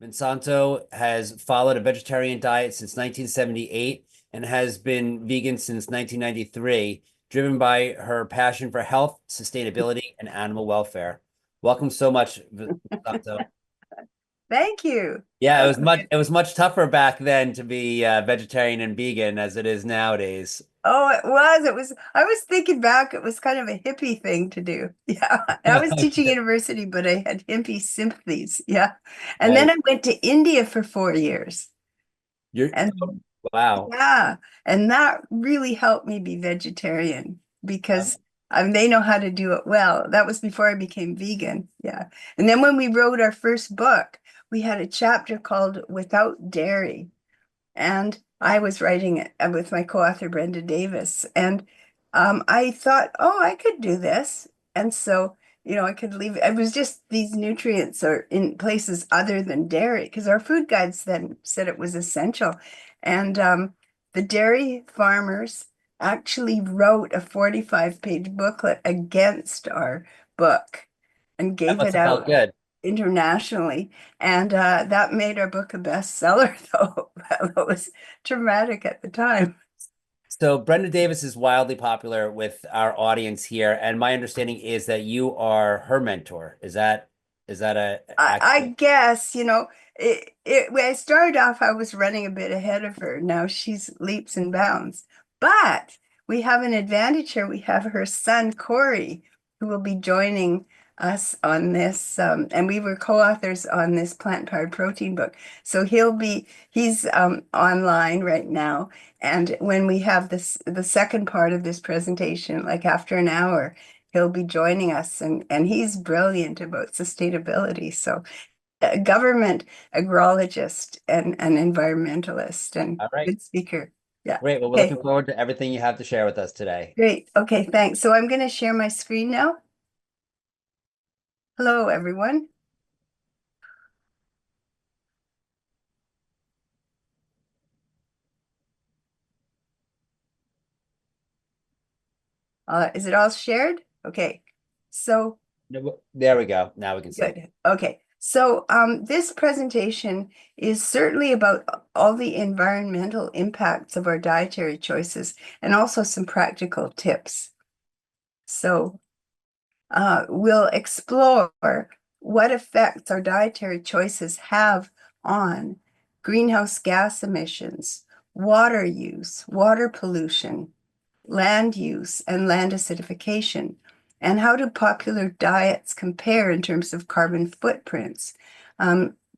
Vesanto has followed a vegetarian diet since 1978 and has been vegan since 1993, driven by her passion for health, sustainability, and animal welfare. Welcome so much, Vesanto. Thank you. Yeah, That's good. it was much tougher back then to be vegetarian and vegan as it is nowadays. Oh, it was. It was. I was thinking back. It was kind of a hippie thing to do. Yeah. I was teaching university, but I had hippie sympathies. Yeah. And then Right. I went to India for 4 years. You're And wow. yeah, and that really helped me be vegetarian because they know how to do it well. That was before I became vegan. Yeah. And then when we wrote our first book, we had a chapter called Without Dairy. And I was writing it with my co-author Brenda Davis, and I thought, oh, I could do this, and so I could leave. It was just these nutrients are in places other than dairy because our food guides then said it was essential, and the dairy farmers actually wrote a 45-page booklet against our book and That gave must it have felt out good. internationally. And that made our book a bestseller, though. That was traumatic at the time. So Brenda Davis is wildly popular with our audience here, and my understanding is that you are her mentor. Is that a I accurate? guess, when I started off, I was running a bit ahead of her. Now she's leaps and bounds. But we have an advantage here. We have her son, Corey, who will be joining us on this. And we were co-authors on this plant-powered protein book. So he's online right now. And when we have the second part of this presentation, like after an hour, he'll be joining us, and he's brilliant about sustainability. So a government agrologist and an environmentalist and All right. good speaker. Yeah. Great. Well, we're Okay, looking forward to everything you have to share with us today. great. Okay, thanks. So I'm going to share my screen now. Hello, everyone. Is it all shared? Okay. So There we go. Now we can see. good. Okay. So this presentation is certainly about all the environmental impacts of our dietary choices and also some practical tips. So we'll explore what effects our dietary choices have on greenhouse gas emissions, water use, water pollution, land use, and land acidification, and how do popular diets compare in terms of carbon footprints.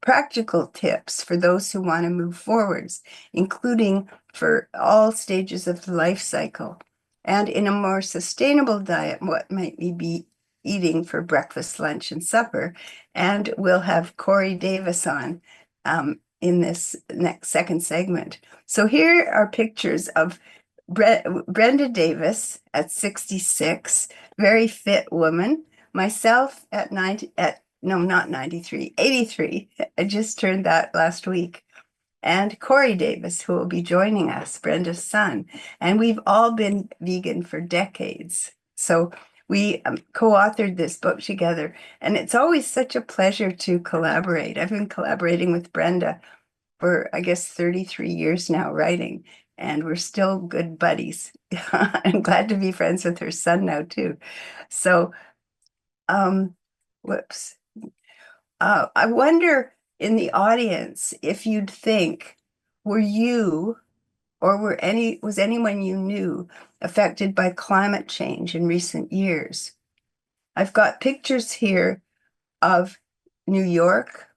Practical tips for those who want to move forwards, including for all stages of the life cycle. And in a more sustainable diet, what might we be eating for breakfast, lunch, and supper? And we'll have Corey Davis on in this next second segment. So here are pictures of Brenda Davis at 66, very fit woman. Myself at 90, no, not 93, 83. I just turned that last week. And Corey Davis, who will be joining us, Brenda's son. And we've all been vegan for decades. So we co-authored this book together. And it's always such a pleasure to collaborate. I've been collaborating with Brenda for, I guess, 33 years now writing, and we're still good buddies. I'm glad to be friends with her son now too. So, um, whoops. I wonder in the audience if you'd think, were you or was anyone you knew affected by climate change in recent years? I've got pictures here of New York.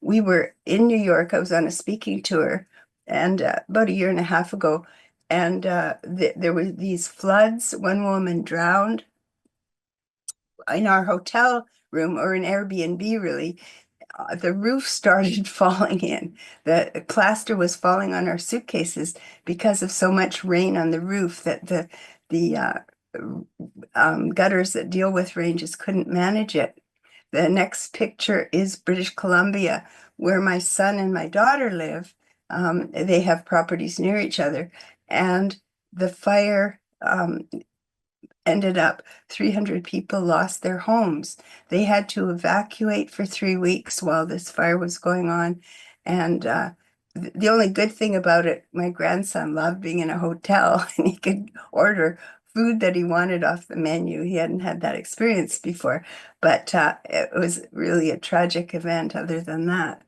We were in New York. I was on a speaking tour, and about a year and a half ago, and there were these floods. One woman drowned in our hotel room, or an Airbnb, really. The roof started falling in. The plaster was falling on our suitcases because of so much rain on the roof that the gutters that deal with rain just couldn't manage it. The next picture is British Columbia, where my son and my daughter live. They have properties near each other, and the fire ended up 300 people lost their homes. They had to evacuate for 3 weeks while this fire was going on. And the only good thing about it, my grandson loved being in a hotel and he could order food that he wanted off the menu. He hadn't had that experience before, but it was really a tragic event other than that.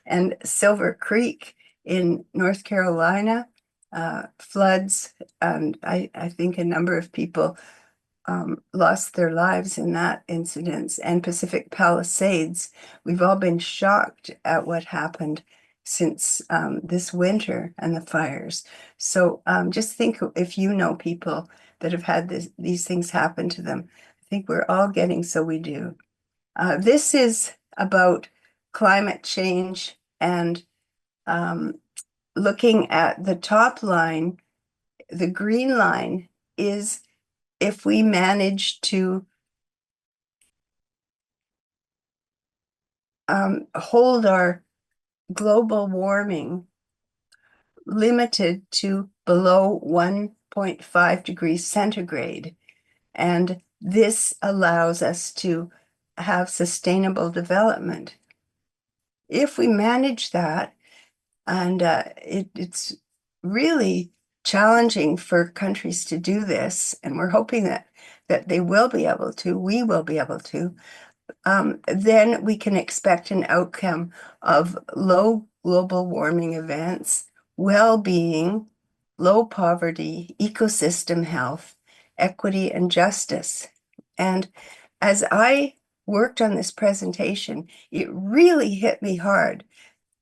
And Silver Creek in North Carolina, floods, and I think a number of people lost their lives in that incident. And Pacific Palisades, we've all been shocked at what happened since this winter and the fires. So just think if you know people that have had these things happen to them. I think we're all getting so we do. This is about climate change and looking at the top line. The green line is if we manage to hold our global warming limited to below 1.5 degrees centigrade. And this allows us to have sustainable development. If we manage that, and it's really challenging for countries to do this, and we're hoping that they will be able to, we will be able to, then we can expect an outcome of low global warming events, well-being, low poverty, ecosystem health, equity, and justice. And as I worked on this presentation, it really hit me hard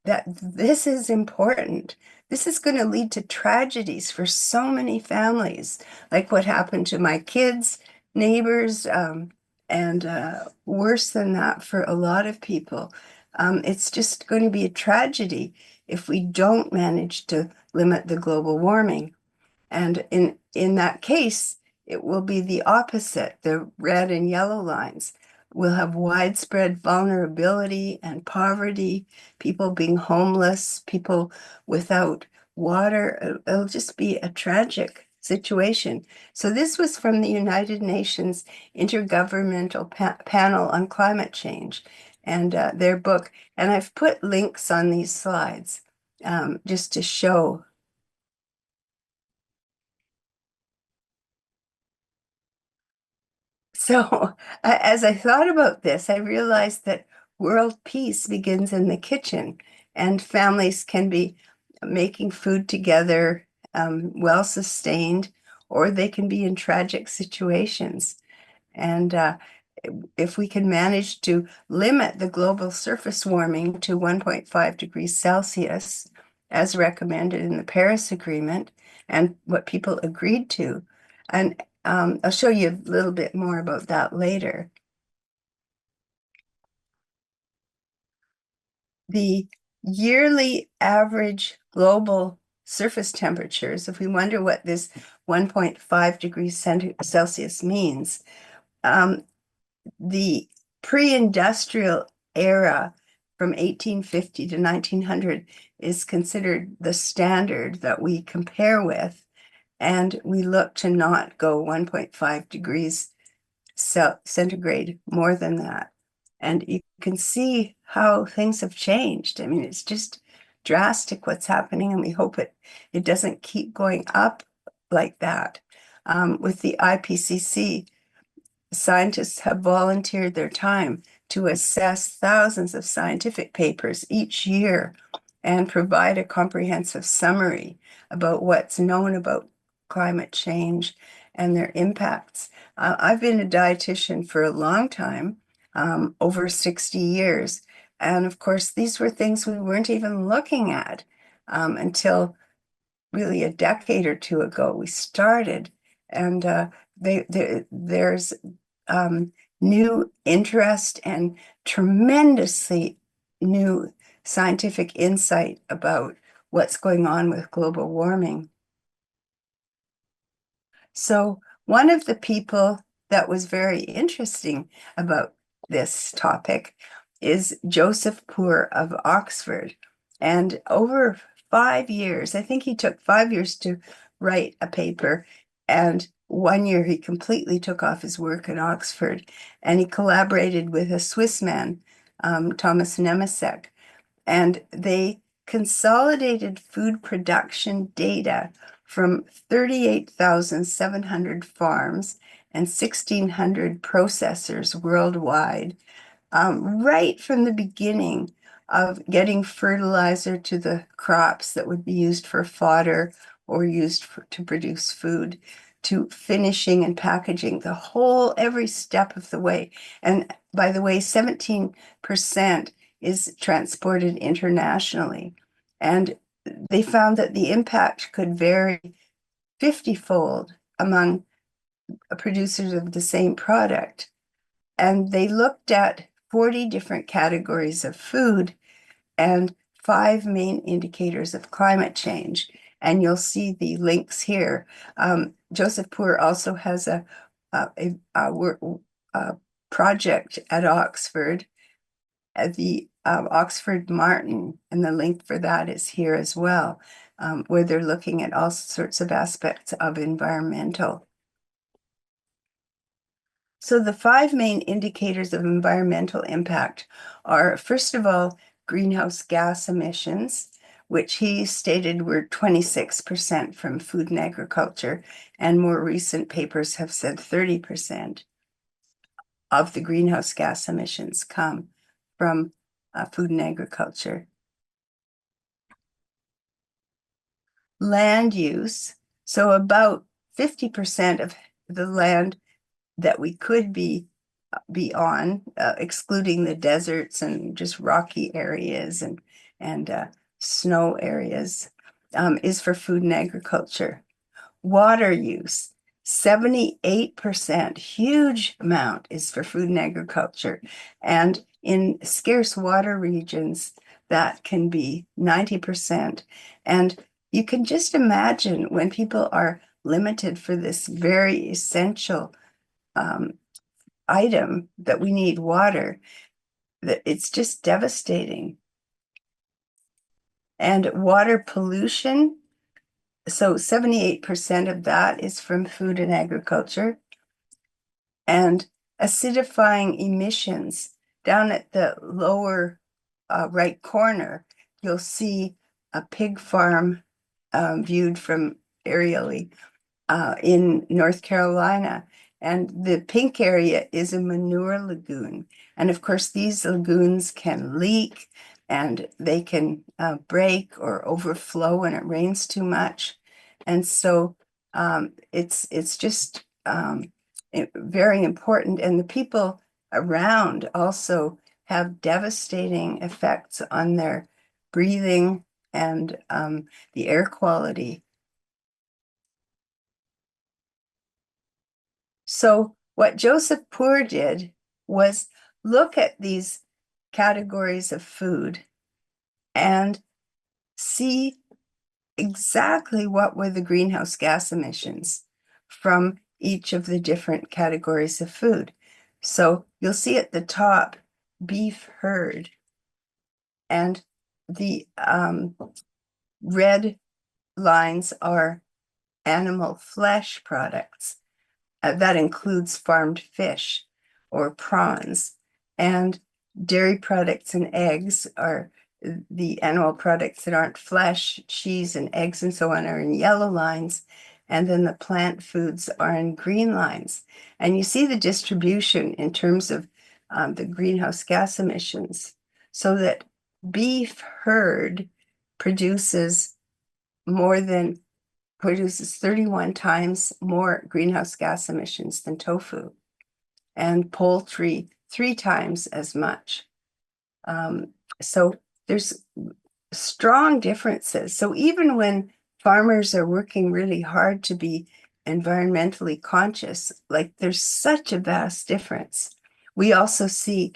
that this is important. This is going to lead to tragedies for so many families, like what happened to my kids, neighbors, and worse than that for a lot of people. It's just going to be a tragedy if we don't manage to limit the global warming. And in that case, it will be the opposite. The red and yellow lines will have widespread vulnerability and poverty, people being homeless, people without water. It'll just be a tragic situation. So this was from the United Nations Intergovernmental Panel on Climate Change and their book. And I've put links on these slides just to show. So, as I thought about this, I realized that world peace begins in the kitchen, and families can be making food together, well sustained, or they can be in tragic situations. And if we can manage to limit the global surface warming to 1.5 degrees Celsius, as recommended in the Paris Agreement, and what people agreed to, and I'll show you a little bit more about that later. The yearly average global surface temperatures, if we wonder what this 1.5 degrees Celsius means, the pre-industrial era from 1850 to 1900 is considered the standard that we compare with. And we look to not go 1.5 degrees centigrade more than that. And you can see how things have changed. I mean, it's just drastic what's happening, and we hope it doesn't keep going up like that. With the IPCC, scientists have volunteered their time to assess thousands of scientific papers each year and provide a comprehensive summary about what's known about climate change and their impacts. I've been a dietitian for a long time, over 60 years. And of course, these were things we weren't even looking at until really a decade or two ago. We started, and there's new interest and tremendously new scientific insight about what's going on with global warming. So one of the people that was very interesting about this topic is Joseph Poore of Oxford. And over 5 years, I think he took 5 years to write a paper, and one year he completely took off his work in Oxford, and he collaborated with a Swiss man, Thomas Nemesek, and they consolidated food production data from 38,700 farms and 1,600 processors worldwide, right from the beginning of getting fertilizer to the crops that would be used for fodder or used to produce food, to finishing and packaging, every step of the way. And by the way, 17% is transported internationally. And they found that the impact could vary 50-fold among producers of the same product. And they looked at 40 different categories of food and 5 main indicators of climate change. And you'll see the links here. Joseph Poore also has a project at Oxford, at the Oxford Martin, and the link for that is here as well, where they're looking at all sorts of aspects of environmental. So the 5 main indicators of environmental impact are, first of all, greenhouse gas emissions, which he stated were 26% from food and agriculture, and more recent papers have said 30% of the greenhouse gas emissions come from food and agriculture. Land use, so about 50% of the land that we could be on, excluding the deserts and just rocky areas and snow areas, is for food and agriculture. Water use, 78%, huge amount, is for food and agriculture. And in scarce water regions, that can be 90%. And you can just imagine when people are limited for this very essential item that we need water, that it's just devastating. And water pollution, so 78% of that is from food and agriculture. And acidifying emissions, down at the lower right corner, you'll see a pig farm viewed from aerially in North Carolina. And the pink area is a manure lagoon. And of course, these lagoons can leak and they can break or overflow when it rains too much. And so it's just very important. And the people around also have devastating effects on their breathing and the air quality. So what Joseph Poore did was look at these categories of food and see exactly what were the greenhouse gas emissions from each of the different categories of food. So you'll see at the top, beef herd, and the red lines are animal flesh products. That includes farmed fish or prawns, and dairy products and eggs are the animal products that aren't flesh. Cheese and eggs and so on are in yellow lines, and then the plant foods are in green lines. And you see the distribution in terms of the greenhouse gas emissions, so that beef herd produces 31 times more greenhouse gas emissions than tofu, and poultry 3 times as much. So there's strong differences. So even when farmers are working really hard to be environmentally conscious, like there's such a vast difference. We also see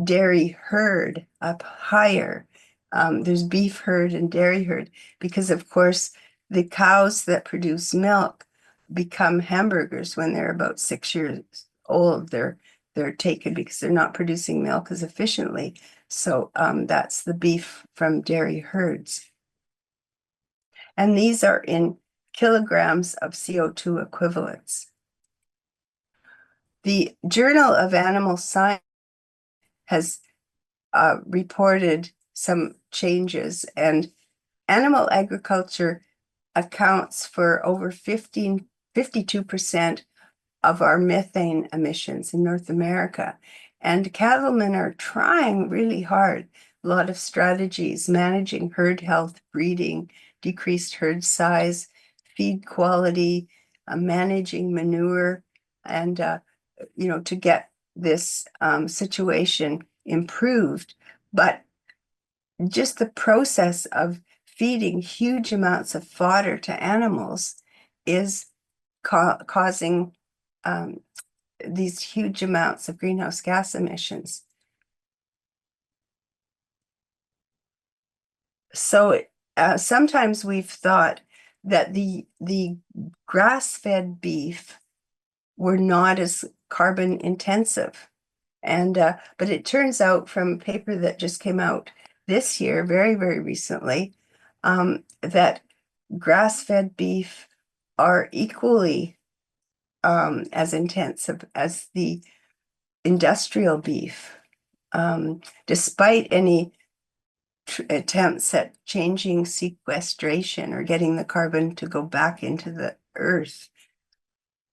dairy herd up higher. There's beef herd and dairy herd because, of course, the cows that produce milk become hamburgers when they're about 6 years old. They're taken because they're not producing milk as efficiently. So that's the beef from dairy herds. And these are in kilograms of CO2 equivalents. The Journal of Animal Science has reported some changes, and animal agriculture accounts for over 52% of our methane emissions in North America. And cattlemen are trying really hard. A lot of strategies, managing herd health, breeding, decreased herd size, feed quality, managing manure, and to get this situation improved. But just the process of feeding huge amounts of fodder to animals is causing these huge amounts of greenhouse gas emissions. So sometimes we've thought that the grass-fed beef were not as carbon intensive. And but it turns out from a paper that just came out this year, very, very recently, that grass-fed beef are equally as intensive as the industrial beef, despite any attempts at changing sequestration or getting the carbon to go back into the earth.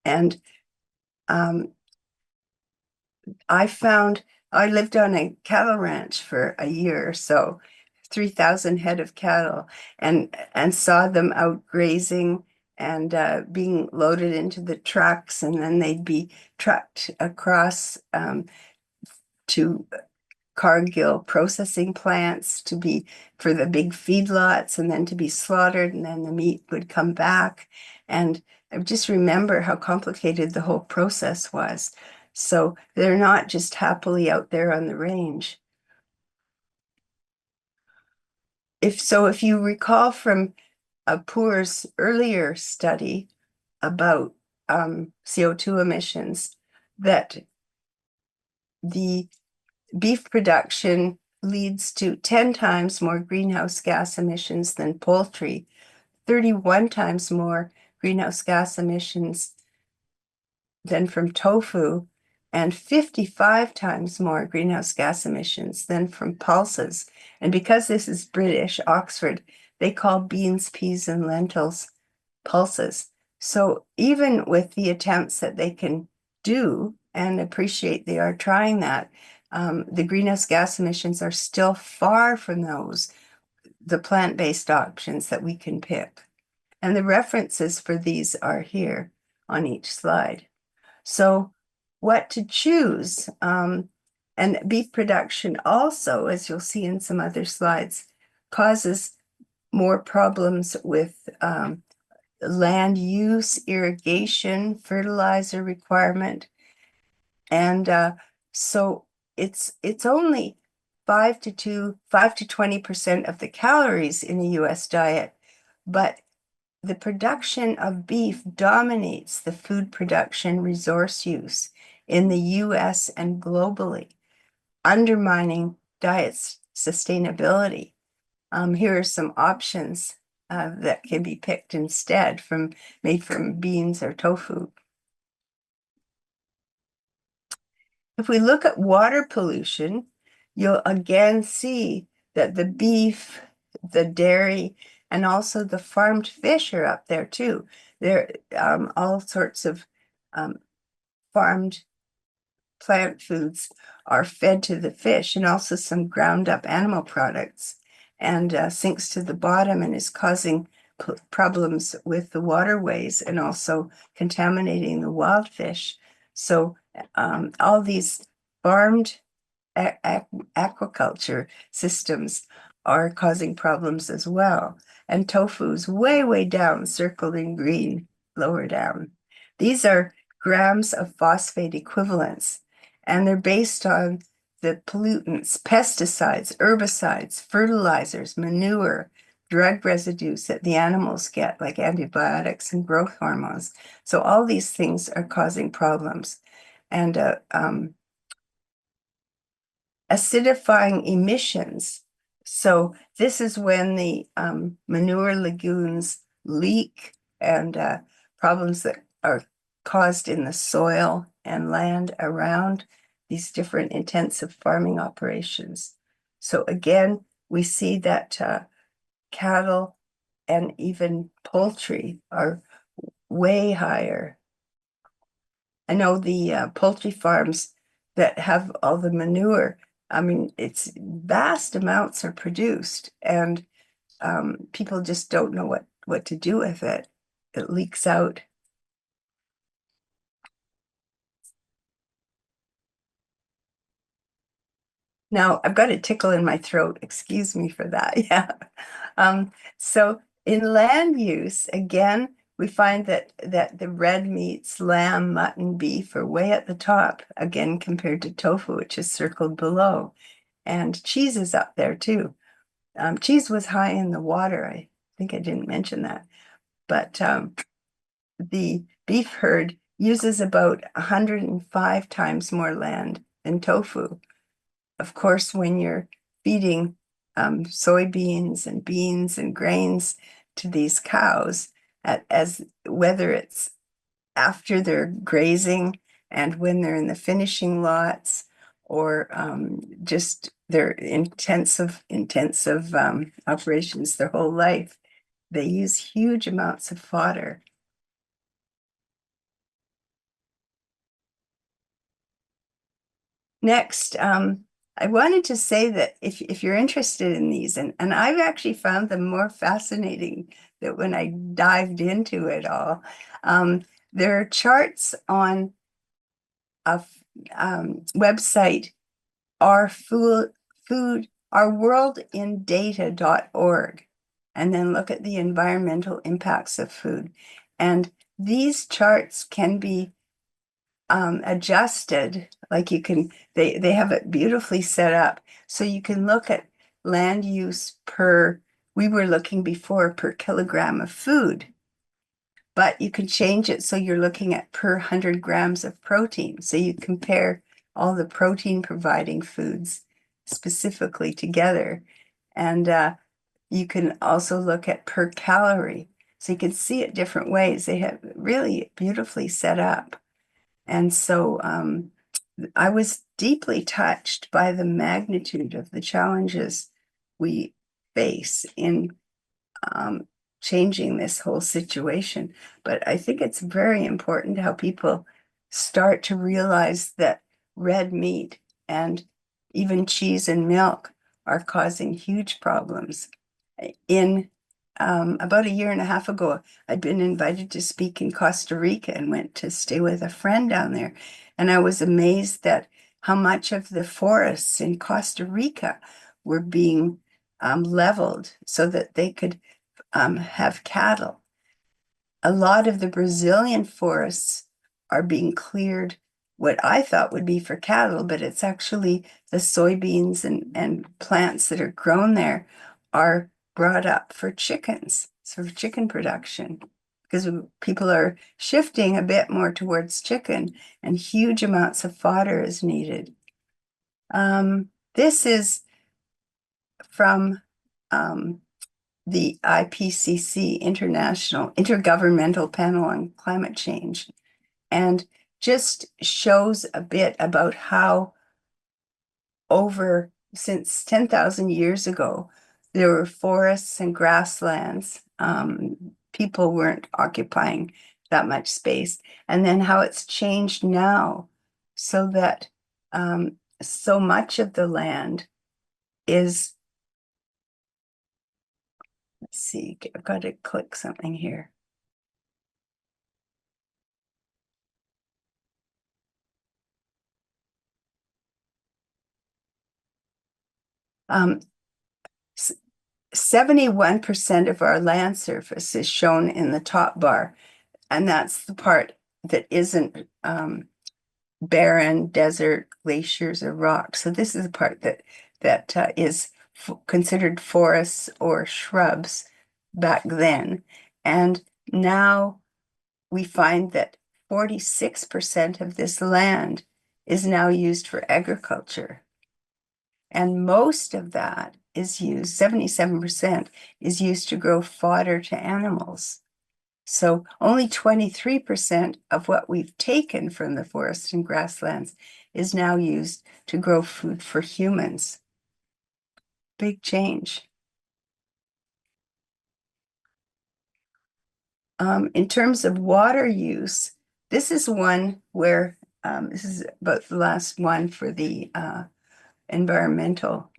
And I lived on a cattle ranch for a year or so, 3,000 head of cattle, and saw them out grazing and being loaded into the trucks, and then they'd be trucked across to Cargill processing plants to be for the big feedlots, and then to be slaughtered, and then the meat would come back. And I just remember how complicated the whole process was. So they're not just happily out there on the range. If you recall from Poore's earlier study about CO2 emissions, that the beef production leads to 10 times more greenhouse gas emissions than poultry, 31 times more greenhouse gas emissions than from tofu, and 55 times more greenhouse gas emissions than from pulses. And because this is British, Oxford, they call beans, peas, and lentils pulses. So even with the attempts that they can do, and appreciate they are trying that, the greenhouse gas emissions are still far from the plant-based options that we can pick. And the references for these are here on each slide. So what to choose? And beef production also, as you'll see in some other slides, causes more problems with land use, irrigation, fertilizer requirement. And so it's only 5 to 20% of the calories in a US diet, but the production of beef dominates the food production resource use in the US and globally, undermining diet's sustainability. Here are some options that can be picked instead made from beans or tofu. If we look at water pollution, you'll again see that the beef, the dairy, and also the farmed fish are up there too. There all sorts of farmed plant foods are fed to the fish, and also some ground up animal products, and sinks to the bottom and is causing problems with the waterways and also contaminating the wild fish. So all these farmed aquaculture systems are causing problems as well. And tofu's way, way down, circled in green, lower down. These are grams of phosphate equivalents, and they're based on the pollutants, pesticides, herbicides, fertilizers, manure, drug residues that the animals get, like antibiotics and growth hormones. So all these things are causing problems. And acidifying emissions. So this is when the manure lagoons leak and problems that are caused in the soil and land around these different intensive farming operations. So again, we see that cattle and even poultry are way higher. I know the poultry farms that have all the manure, I mean, it's vast amounts are produced, and people just don't know what to do with it. It leaks out. Now, I've got a tickle in my throat. Excuse me for that. Yeah. So in land use, again, we find that the red meats, lamb, mutton, beef are way at the top, again, compared to tofu, which is circled below. And cheese is up there too. Cheese was high in the water. I think I didn't mention that. But the beef herd uses about 105 times more land than tofu. Of course, when you're feeding soybeans and beans and grains to these cows, as whether it's after they're grazing and when they're in the finishing lots, or just their intensive operations their whole life, they use huge amounts of fodder. Next, I wanted to say that if you're interested in these, and I've actually found them more fascinating that when I dived into it all, there are charts on a website, ourworldindata.org, and then look at the environmental impacts of food. And these charts can be adjusted, like they have it beautifully set up. So you can look at land use we were looking before per kilogram of food, but you can change it so you're looking at per 100 grams of protein. So you compare all the protein providing foods specifically together. And you can also look at per calorie. So you can see it different ways. They have really beautifully set up. And so I was deeply touched by the magnitude of the challenges we face in changing this whole situation. But I think it's very important how people start to realize that red meat and even cheese and milk are causing huge problems. In about a year and a half ago, I'd been invited to speak in Costa Rica and went to stay with a friend down there. And I was amazed that how much of the forests in Costa Rica were being leveled so that they could have cattle. A lot of the Brazilian forests are being cleared, what I thought would be for cattle, but it's actually the soybeans and plants that are grown there are brought up for chickens, so for chicken production, because people are shifting a bit more towards chicken, and huge amounts of fodder is needed. This is from the IPCC, International Intergovernmental Panel on Climate Change, and just shows a bit about how since 10,000 years ago, there were forests and grasslands. People weren't occupying that much space. And then how it's changed now so that so much of the land is, let's see, I've got to click something here. Um, 71% of our land surface is shown in the top bar, and that's the part that isn't barren, desert, glaciers, or rocks. So this is the part that is considered forests or shrubs back then. And now we find that 46% of this land is now used for agriculture. And most of that is used, 77% is used to grow fodder to animals. So only 23% of what we've taken from the forest and grasslands is now used to grow food for humans. Big change. In terms of water use, this is one where this is about the last one for the environmental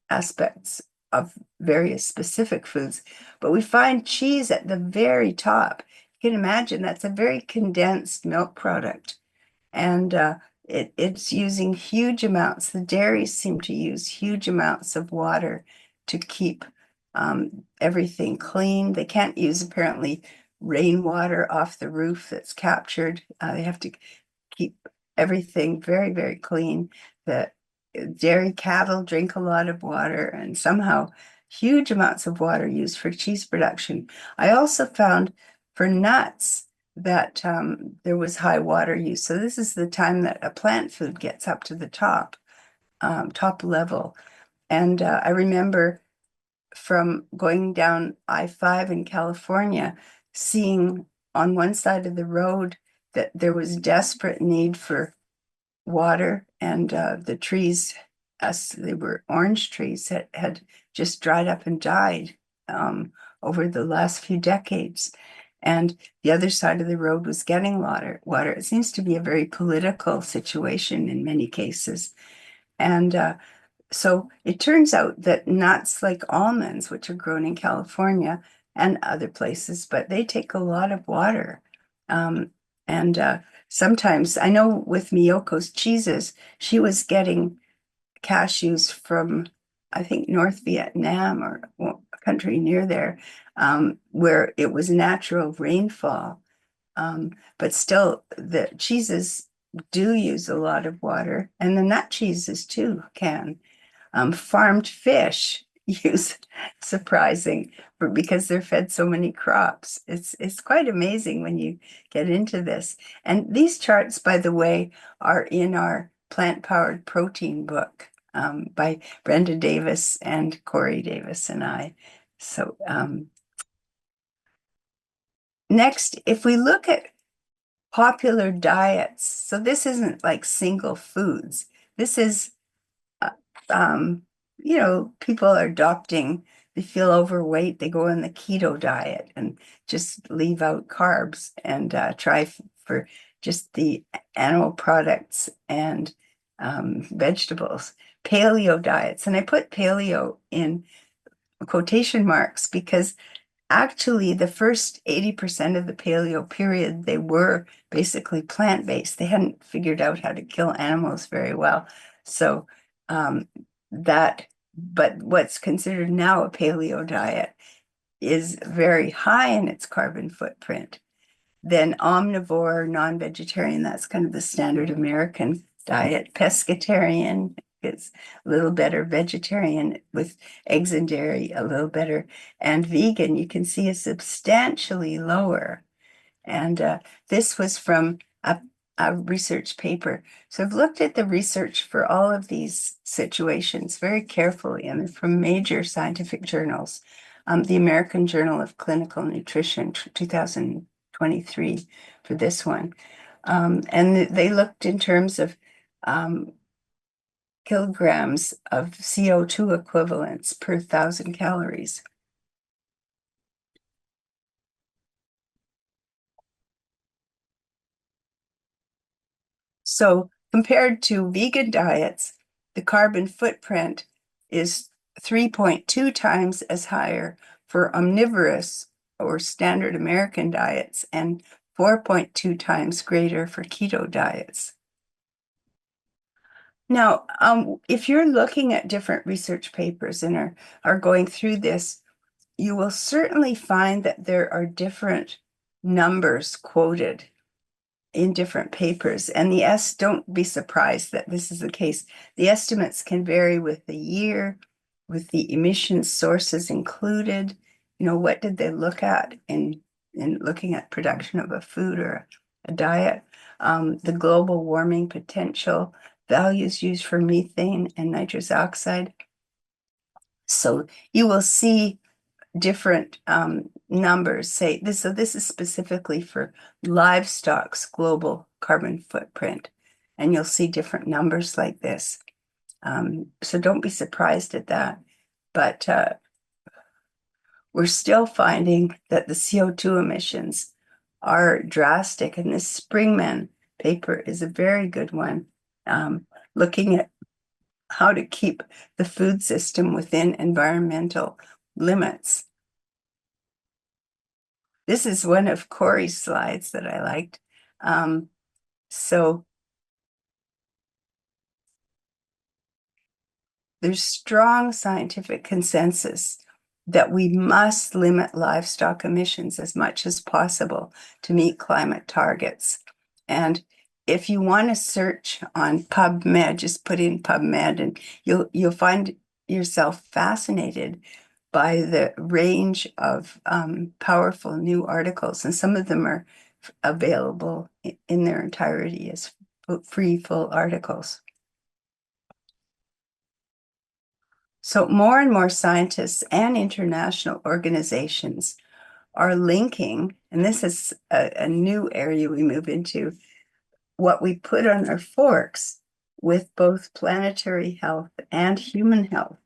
aspects of various specific foods. But we find cheese at the very top. You can imagine that's a very condensed milk product. And it's using huge amounts. The dairies seem to use huge amounts of water to keep everything clean. They can't use apparently rainwater off the roof that's captured. They have to keep everything very, very clean. The dairy cattle drink a lot of water, and somehow huge amounts of water used for cheese production. I also found for nuts that there was high water use. So this is the time that a plant food gets up to the top level. And I remember from going down I-5 in California, seeing on one side of the road that there was desperate need for water, and the trees, as they were orange trees, that had just dried up and died over the last few decades. And the other side of the road was getting water. It seems to be a very political situation in many cases. And so it turns out that nuts like almonds, which are grown in California and other places, but they take a lot of water. And sometimes, I know with Miyoko's cheeses, she was getting cashews from, I think, North Vietnam or a country near there, where it was natural rainfall. But still, the cheeses do use a lot of water, and the nut cheeses too can. Farmed fish use surprising because they're fed so many crops. It's quite amazing when you get into this. And these charts, by the way, are in our plant-powered protein book by Brenda Davis and Corey Davis and I. So next, if we look at popular diets, so this isn't like single foods. This is people are adopting, they feel overweight, they go on the keto diet and just leave out carbs and try for just the animal products and vegetables. Paleo diets, and I put paleo in quotation marks because actually the first 80% of the paleo period, they were basically plant-based. They hadn't figured out how to kill animals very well. So but what's considered now a paleo diet is very high in its carbon footprint. Then omnivore, non-vegetarian, that's kind of the standard American diet. Pescatarian is a little better. Vegetarian with eggs and dairy, a little better. And vegan, you can see, is substantially lower. And this was from a research paper. So I've looked at the research for all of these situations very carefully, and from major scientific journals. The American Journal of Clinical Nutrition, 2023 for this one. And they looked in terms of kilograms of CO2 equivalents per 1,000 calories. So compared to vegan diets, the carbon footprint is 3.2 times as higher for omnivorous or standard American diets and 4.2 times greater for keto diets. Now, if you're looking at different research papers and are going through this, you will certainly find that there are different numbers quoted in different papers. And don't be surprised that this is the case. The estimates can vary with the year, with the emission sources included. What did they look at in looking at production of a food or a diet? The global warming potential, values used for methane and nitrous oxide. So you will see different numbers say this. So this is specifically for livestock's global carbon footprint. And you'll see different numbers like this. So don't be surprised at that. But we're still finding that the CO2 emissions are drastic. And this Springman paper is a very good one, looking at how to keep the food system within environmental limits. This is one of Corey's slides that I liked. So there's strong scientific consensus that we must limit livestock emissions as much as possible to meet climate targets. And if you want to search on PubMed, just put in PubMed and you'll find yourself fascinated by the range of powerful new articles. And some of them are available in their entirety as free full articles. So more and more scientists and international organizations are linking, and this is a new area we move into, what we put on our forks with both planetary health and human health.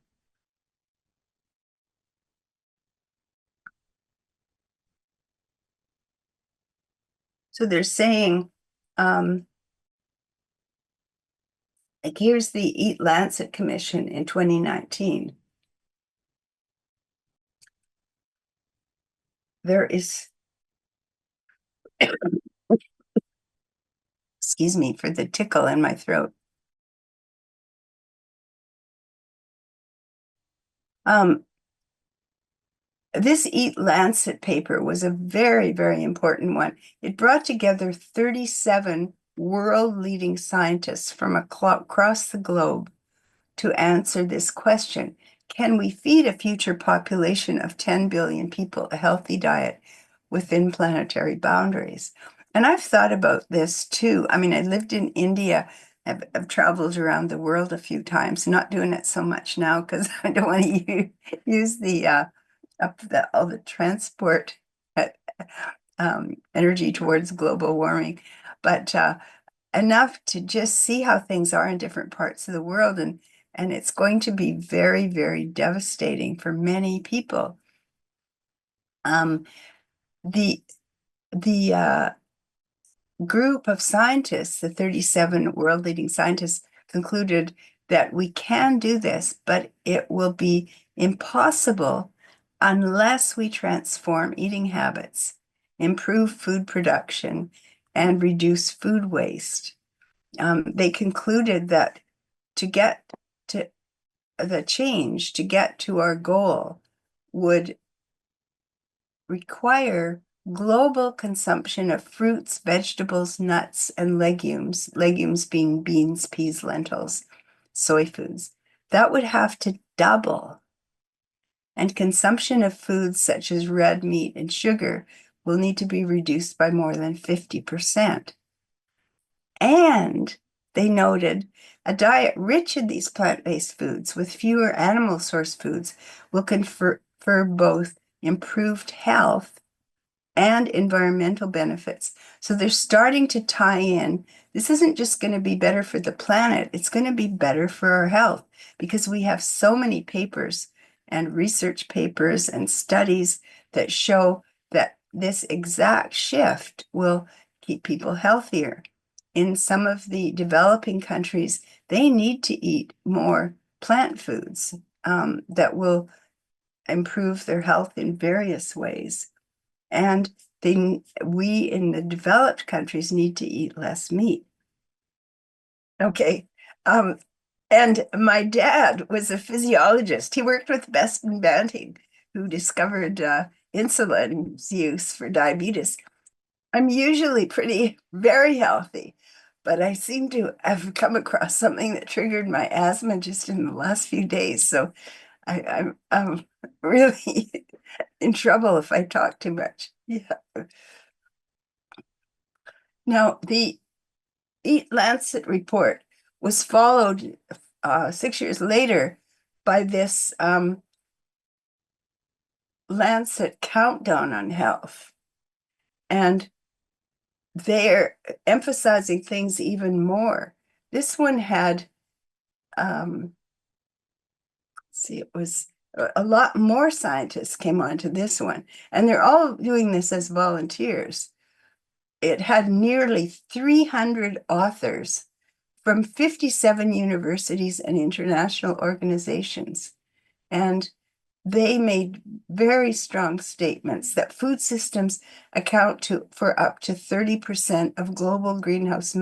So they're saying, like here's the Eat Lancet Commission in 2019. There is, excuse me for the tickle in my throat. This Eat Lancet paper was a very, very important one. It brought together 37 world-leading scientists from across the globe to answer this question. Can we feed a future population of 10 billion people a healthy diet within planetary boundaries? And I've thought about this too. I mean, I lived in India. I've traveled around the world a few times, not doing it so much now because I don't want to use all the transport energy towards global warming, but enough to just see how things are in different parts of the world, and it's going to be very, very devastating for many people. The group of scientists, the 37 world-leading scientists, concluded that we can do this, but it will be impossible unless we transform eating habits, improve food production, and reduce food waste. They concluded that to get to the change, to get to our goal, would require global consumption of fruits, vegetables, nuts, and legumes, legumes being beans, peas, lentils, soy foods. That would have to double. And consumption of foods such as red meat and sugar will need to be reduced by more than 50%. And they noted a diet rich in these plant-based foods with fewer animal source foods will confer both improved health and environmental benefits. So they're starting to tie in. This isn't just going to be better for the planet, it's going to be better for our health because we have so many papers and research papers and studies that show that this exact shift will keep people healthier. In some of the developing countries, they need to eat more plant foods that will improve their health in various ways. And we in the developed countries need to eat less meat. Okay. And my dad was a physiologist. He worked with Beston Banting, who discovered insulin's use for diabetes. I'm usually very healthy, but I seem to have come across something that triggered my asthma just in the last few days. So I'm really in trouble if I talk too much. Yeah. Now, the Eat Lancet report was followed 6 years later by this Lancet Countdown on Health. And they're emphasizing things even more. This one had, see, it was a lot more scientists came onto this one, and they're all doing this as volunteers. It had nearly 300 authors from 57 universities and international organizations. And they made very strong statements that food systems account for up to 30% of global greenhouse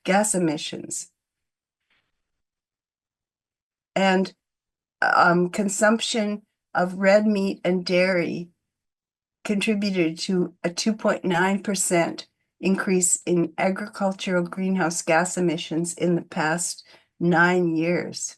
gas emissions. And consumption of red meat and dairy contributed to a 2.9% increase in agricultural greenhouse gas emissions in the past 9 years.